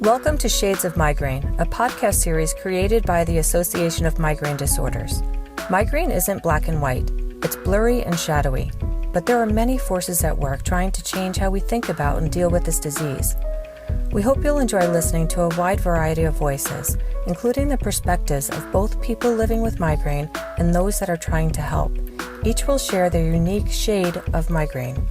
Welcome to Shades of Migraine, a podcast series created by the Association of Migraine Disorders. Migraine isn't black and white, it's blurry and shadowy, but there are many forces at work trying to change how we think about and deal with this disease. We hope you'll enjoy listening to a wide variety of voices, including the perspectives of both people living with migraine and those that are trying to help. Each will share their unique shade of migraine.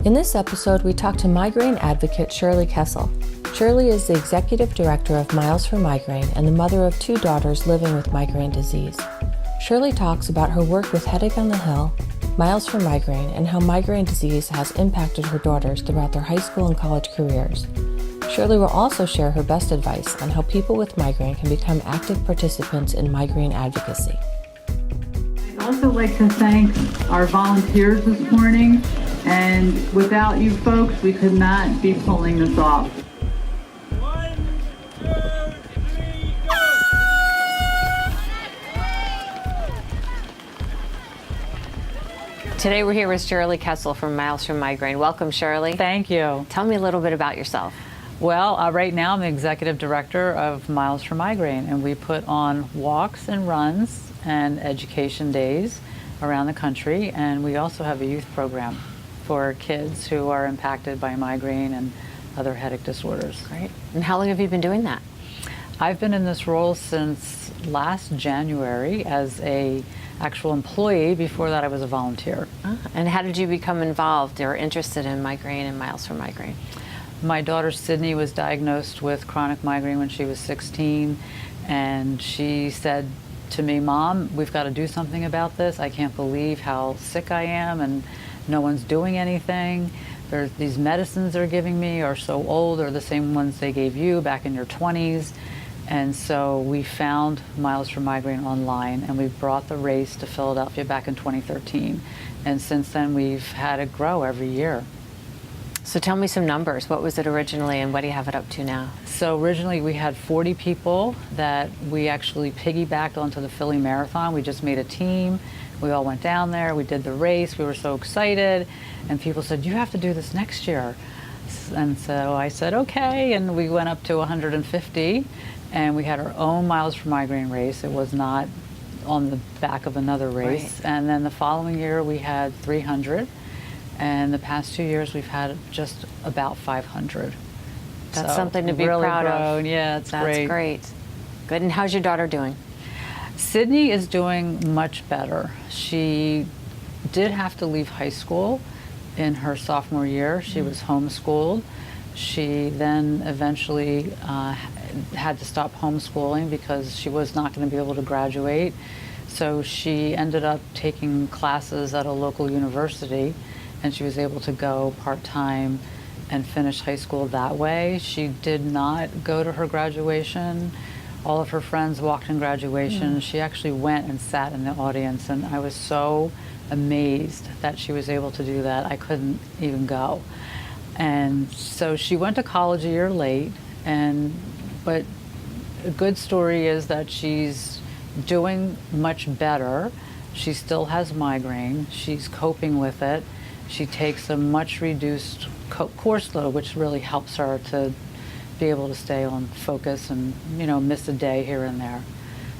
In this episode, we talk to migraine advocate Shirley Kessel. Shirley is the executive director of Miles for Migraine and the mother of 2 daughters living with migraine disease. Shirley talks about her work with Headache on the Hill, Miles for Migraine, and how migraine disease has impacted her daughters throughout their high school and college careers. Shirley will also share her best advice on how people with migraine can become active participants in migraine advocacy. I'd also like to thank our volunteers this morning, and without you folks, we could not be pulling this off. Today we're here with Shirley Kessel from Miles for Migraine. Welcome, Shirley. Thank you. Tell me a little bit about yourself. Well, right now I'm the executive director of Miles for Migraine, and we put on walks and runs and education days around the country, and we also have a youth program for kids who are impacted by migraine and other headache disorders. Great. And how long have you been doing that? I've been in this role since last January as a actual employee. Before that, I was a volunteer. And how did you become involved or interested in migraine and Miles for Migraine? My daughter Sydney was diagnosed with chronic migraine when she was 16, and she said to me, "Mom, we've got to do something about this. I can't believe how sick I am and no one's doing anything. These medicines they're giving me are so old, or the same ones they gave you back in your 20s. And so we found Miles for Migraine online, and we brought the race to Philadelphia back in 2013. And since then, we've had it grow every year. So tell me some numbers. What was it originally, and what do you have it up to now? So originally we had 40 people that we actually piggybacked onto the Philly Marathon. We just made a team. We all went down there. We did the race. We were so excited. And people said, "You have to do this next year." And so I said, okay. And we went up to 150. And we had our own Miles for Migraine race. It was not on the back of another race. Right. And then the following year we had 300. And the past 2 years we've had just about 500. That's So something to be really proud grown. of. Yeah, it's That's great. great. Good. And how's your daughter doing? Sydney is doing much better. She did have to leave high school in her sophomore year. She was homeschooled. She then eventually had to stop homeschooling because she was not going to be able to graduate. So she ended up taking classes at a local university, and she was able to go part-time and finish high school that way. She did not go to her graduation. All of her friends walked in graduation. She actually went and sat in the audience, and I was so amazed that she was able to do that. I couldn't even go. And so she went to college a year late, but a good story is that she's doing much better. She still has migraine. She's coping with it. She takes a much reduced course load, which really helps her to be able to stay on focus and, miss a day here and there.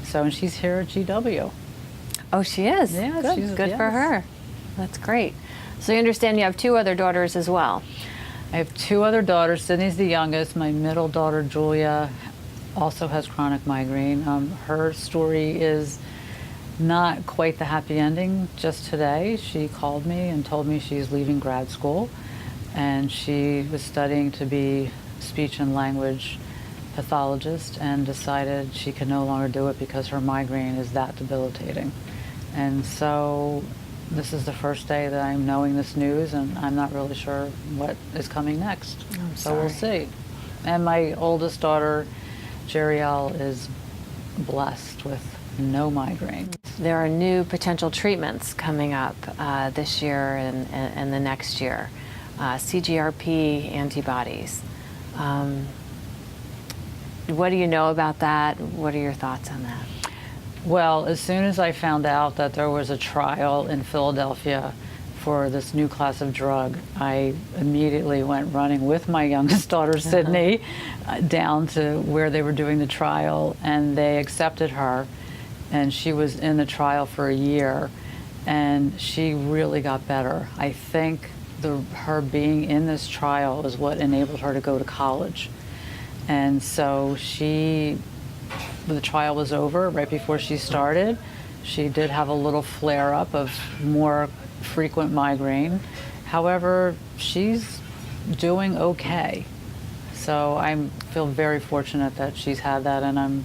So, and she's here at GW. Oh, she is? Yeah, good. she's Good for yes. her. That's great. So you understand you have 2 other daughters as well. I have 2 other daughters. Sydney's the youngest. My middle daughter, Julia, also has chronic migraine. Her story is not quite the happy ending. Just today, she called me and told me she's leaving grad school, and she was studying to be speech and language pathologist and decided she could no longer do it because her migraine is that debilitating. And so this is the first day that I'm knowing this news, and I'm not really sure what is coming next. So we'll see. And my oldest daughter, Jeriel, is blessed with no migraine. There are new potential treatments coming up this year and the next year. CGRP antibodies. What do you know about that? What are your thoughts on that? Well, as soon as I found out that there was a trial in Philadelphia for this new class of drug, I immediately went running with my youngest daughter, Sydney, down to where they were doing the trial, and they accepted her, and she was in the trial for a year, and she really got better. I think her being in this trial is what enabled her to go to college. And so the trial was over right before she started. She did have a little flare-up of more frequent migraine. However, she's doing okay. So I feel very fortunate that she's had that, and I'm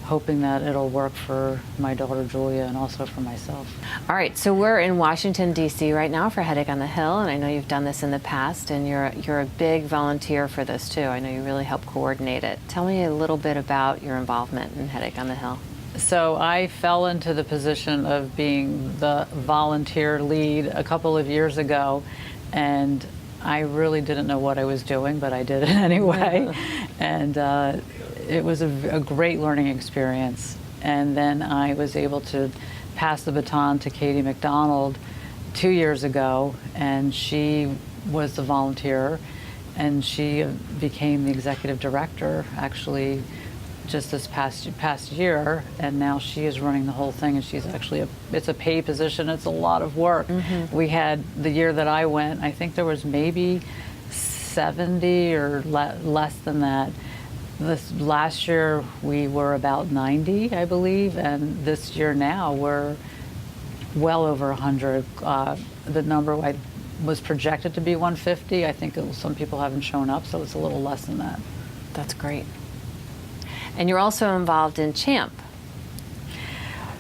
hoping that it'll work for my daughter Julia and also for myself. All right, so we're in Washington, D.C. right now for Headache on the Hill, and I know you've done this in the past, and you're a big volunteer for this too. I know you really help coordinate it. Tell me a little bit about your involvement in Headache on the Hill. So I fell into the position of being the volunteer lead a couple of years ago, and I really didn't know what I was doing, but I did it anyway. And it was a great learning experience. And then I was able to pass the baton to Katie McDonald 2 years ago, and she was the volunteer, and she became the executive director actually just this past year, and now she is running the whole thing, and she's actually it's a paid position. It's a lot of work. Mm-hmm. We had, the year that I went, I think there was maybe 70 or less than that. This last year we were about 90, I believe, and this year now we're well over 100. The number was projected to be 150. I think some people haven't shown up, so it's a little less than that. That's great. And you're also involved in CHAMP.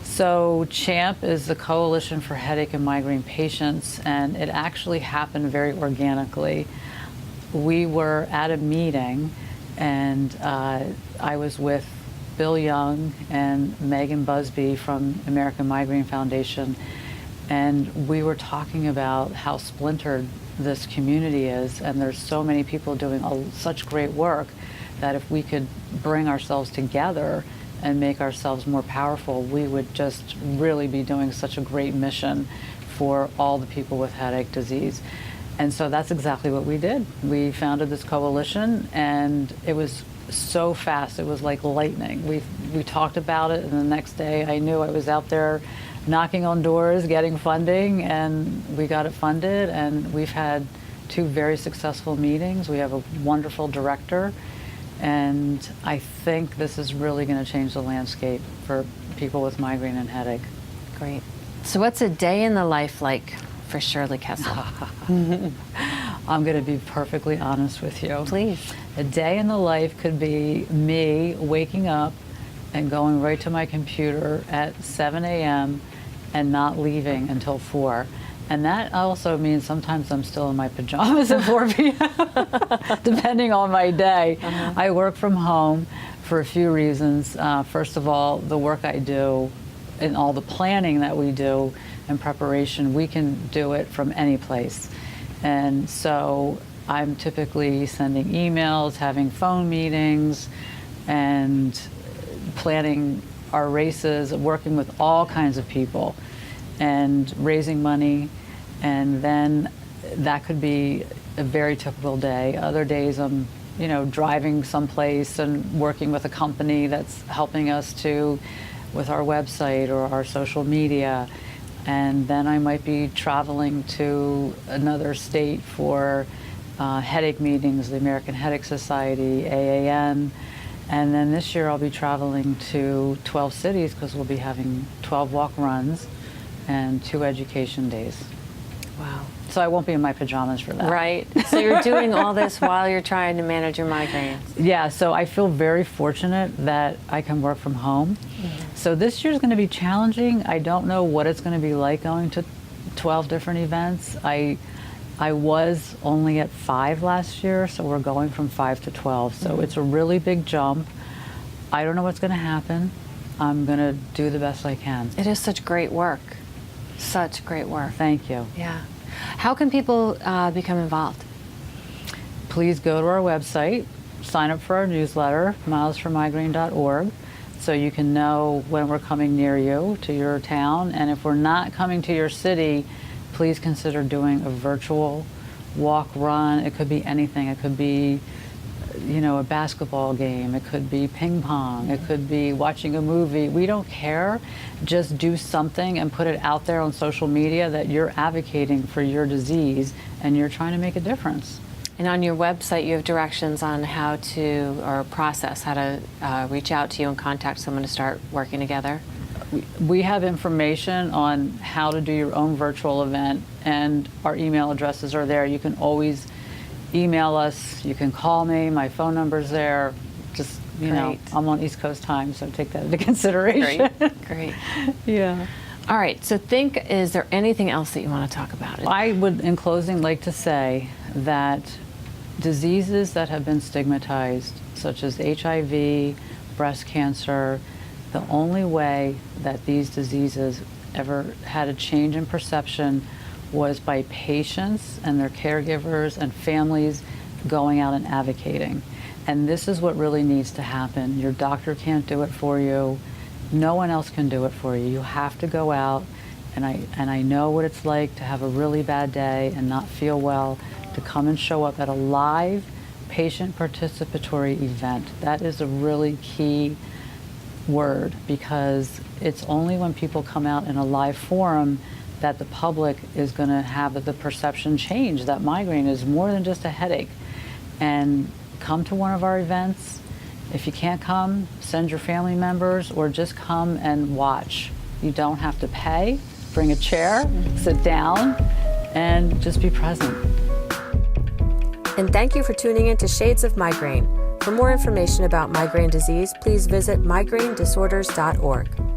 So CHAMP is the Coalition for Headache and Migraine Patients, and it actually happened very organically. We were at a meeting, and I was with Bill Young and Megan Busby from American Migraine Foundation, and we were talking about how splintered this community is, and there's so many people doing such great work that if we could bring ourselves together and make ourselves more powerful, we would just really be doing such a great mission for all the people with headache disease. And so that's exactly what we did. We founded this coalition, and it was so fast. It was like lightning. We talked about it, and the next day I knew I was out there knocking on doors, getting funding, and we got it funded, and we've had 2 very successful meetings. We have a wonderful director, and I think this is really going to change the landscape for people with migraine and headache. Great. So what's a day in the life like for Shirley Kessel? I'm going to be perfectly honest with you. Please. A day in the life could be me waking up and going right to my computer at 7 a.m. and not leaving until 4. And that also means sometimes I'm still in my pajamas at 4 p.m., depending on my day. Uh-huh. I work from home for a few reasons. First of all, the work I do and all the planning that we do and preparation, we can do it from any place. And so I'm typically sending emails, having phone meetings, and planning our races, working with all kinds of people, and raising money. And then that could be a very typical day. Other days I'm, driving someplace and working with a company that's helping us with our website or our social media. And then I might be traveling to another state for headache meetings, the American Headache Society, AAN. And then this year I'll be traveling to 12 cities because we'll be having 12 walk runs and 2 education days. Wow. So I won't be in my pajamas for that. Right. So you're doing all this while you're trying to manage your migraines. Yeah, so I feel very fortunate that I can work from home. Mm-hmm. So this year's going to be challenging. I don't know what it's going to be like going to 12 different events. I was only at 5 last year, so we're going from 5 to 12. So mm-hmm. It's a really big jump. I don't know what's going to happen. I'm going to do the best I can. It is such great work. Such great work. Thank you. Yeah. How can people become involved? Please go to our website, sign up for our newsletter, milesformigraine.org, so you can know when we're coming near you, to your town. And if we're not coming to your city, please consider doing a virtual walk, run. It could be anything. It could be, a basketball game. It could be ping pong. It could be watching a movie. We don't care. Just do something and put it out there on social media that you're advocating for your disease and you're trying to make a difference. And on your website, you have directions on how to reach out to you and contact someone to start working together? We have information on how to do your own virtual event, and our email addresses are there. You can always email us. You can call me. My phone number's there. Just, I'm on East Coast time, so take that into consideration. Great. Yeah. All right, so is there anything else that you want to talk about? I would, in closing, like to say that diseases that have been stigmatized, such as HIV, breast cancer, the only way that these diseases ever had a change in perception was by patients and their caregivers and families going out and advocating. And this is what really needs to happen. Your doctor can't do it for you. No one else can do it for you. You have to go out, and I know what it's like to have a really bad day and not feel well, to come and show up at a live patient participatory event. That is a really key word, because it's only when people come out in a live forum that the public is going to have the perception change that migraine is more than just a headache. And come to one of our events. If you can't come, send your family members or just come and watch. You don't have to pay. Bring a chair, sit down, and just be present. And thank you for tuning in to Shades of Migraine. For more information about migraine disease, please visit migrainedisorders.org.